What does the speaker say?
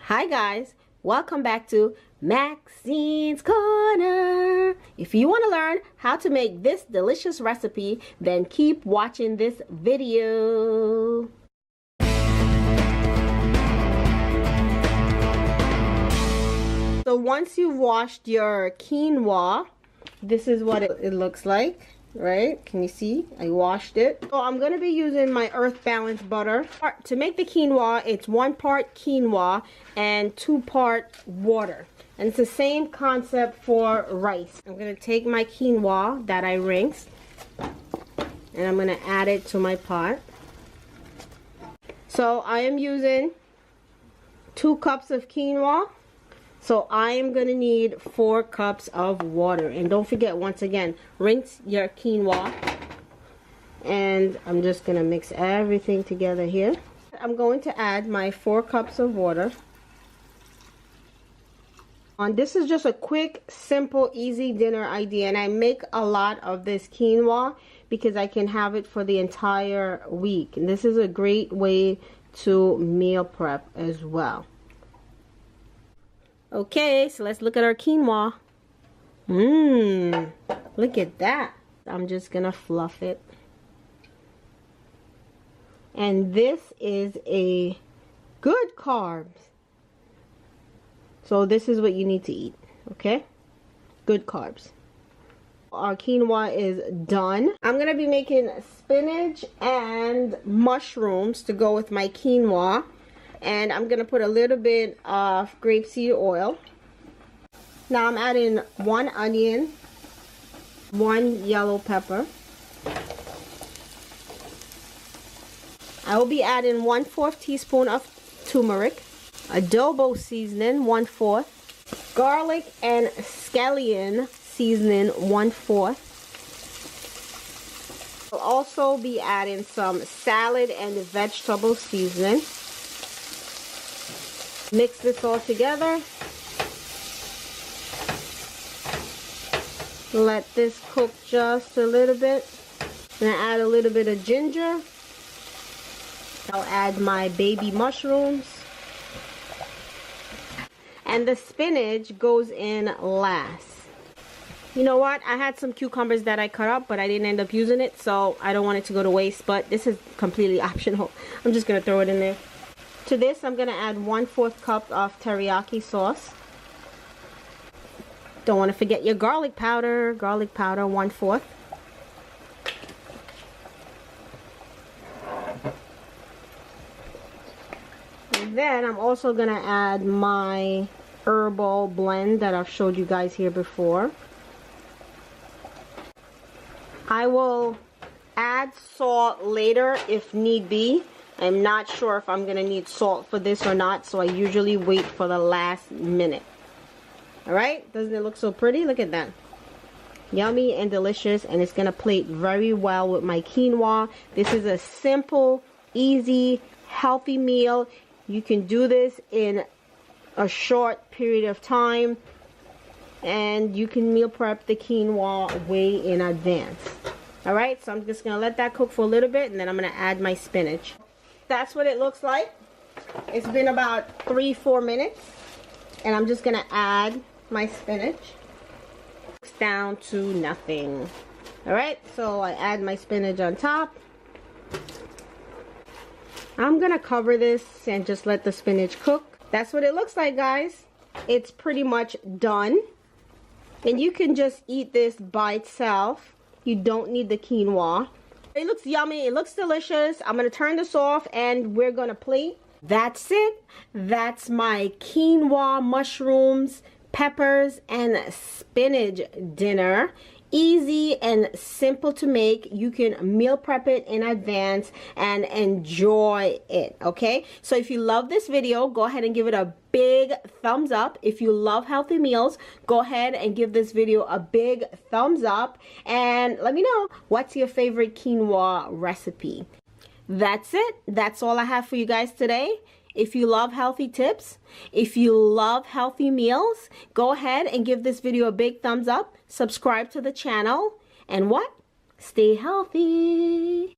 Hi guys, welcome back to Maxine's Corner. If you want to learn how to make this delicious recipe, then keep watching this video. So once you've washed your quinoa, this is what it looks like. Right, can you see I washed it? So I'm going to be using my earth balance butter to make the quinoa. It's 1 part quinoa and 2 part water, and it's the same concept for rice. I'm going to take my quinoa that I rinsed and I'm going to add it to my pot. So I am using 2 cups of quinoa. So I am going to need 4 cups of water. And don't forget, once again, rinse your quinoa. And I'm just going to mix everything together here. I'm going to add my 4 cups of water. And this is just a quick, simple, easy dinner idea. And I make a lot of this quinoa because I can have it for the entire week. And this is a great way to meal prep as well. Okay, so let's look at our quinoa. Look at that. I'm just gonna fluff it. And this is a good carbs. So this is what you need to eat, okay? Good carbs. Our quinoa is done. I'm gonna be making spinach and mushrooms to go with my quinoa. And I'm going to put a little bit of grapeseed oil. Now I'm adding 1 onion, 1 yellow pepper. I will be adding 1/4 teaspoon of turmeric, adobo seasoning 1/4, garlic and scallion seasoning 1/4. I'll also be adding some salad and vegetable seasoning. Mix this all together. Let this cook just a little bit. I'm going to add a little bit of ginger. I'll add my baby mushrooms. And the spinach goes in last. You know what? I had some cucumbers that I cut up, but I didn't end up using it, so I don't want it to go to waste. But this is completely optional. I'm just going to throw it in there. To this, I'm going to add 1/4 cup of teriyaki sauce. Don't want to forget your garlic powder. Garlic powder, 1/4. And then I'm also going to add my herbal blend that I've showed you guys here before. I will add salt later if need be. I'm not sure if I'm going to need salt for this or not, so I usually wait for the last minute. Alright, doesn't it look so pretty? Look at that. Yummy and delicious, and it's going to plate very well with my quinoa. This is a simple, easy, healthy meal. You can do this in a short period of time, and you can meal prep the quinoa way in advance. Alright, so I'm just going to let that cook for a little bit, and then I'm going to add my spinach. That's what it looks like. It's been about 3-4 minutes, and I'm just gonna add my spinach. It's down to nothing. All right, so I add my spinach on top. I'm gonna cover this and just let the spinach cook. That's what it looks like, guys. It's pretty much done, and you can just eat this by itself. You don't need the quinoa. It looks yummy. It looks delicious. I'm going to turn this off and we're going to plate. That's it. That's my quinoa, mushrooms, peppers, and spinach dinner. Easy and simple to make. You can meal prep it in advance and enjoy it, okay? So if you love this video, go ahead and give it a big thumbs up. If you love healthy meals, go ahead and give this video a big thumbs up, and let me know what's your favorite quinoa recipe. That's it. That's all I have for you guys today. If you love healthy tips, if you love healthy meals, go ahead and give this video a big thumbs up, subscribe to the channel, and what? Stay healthy.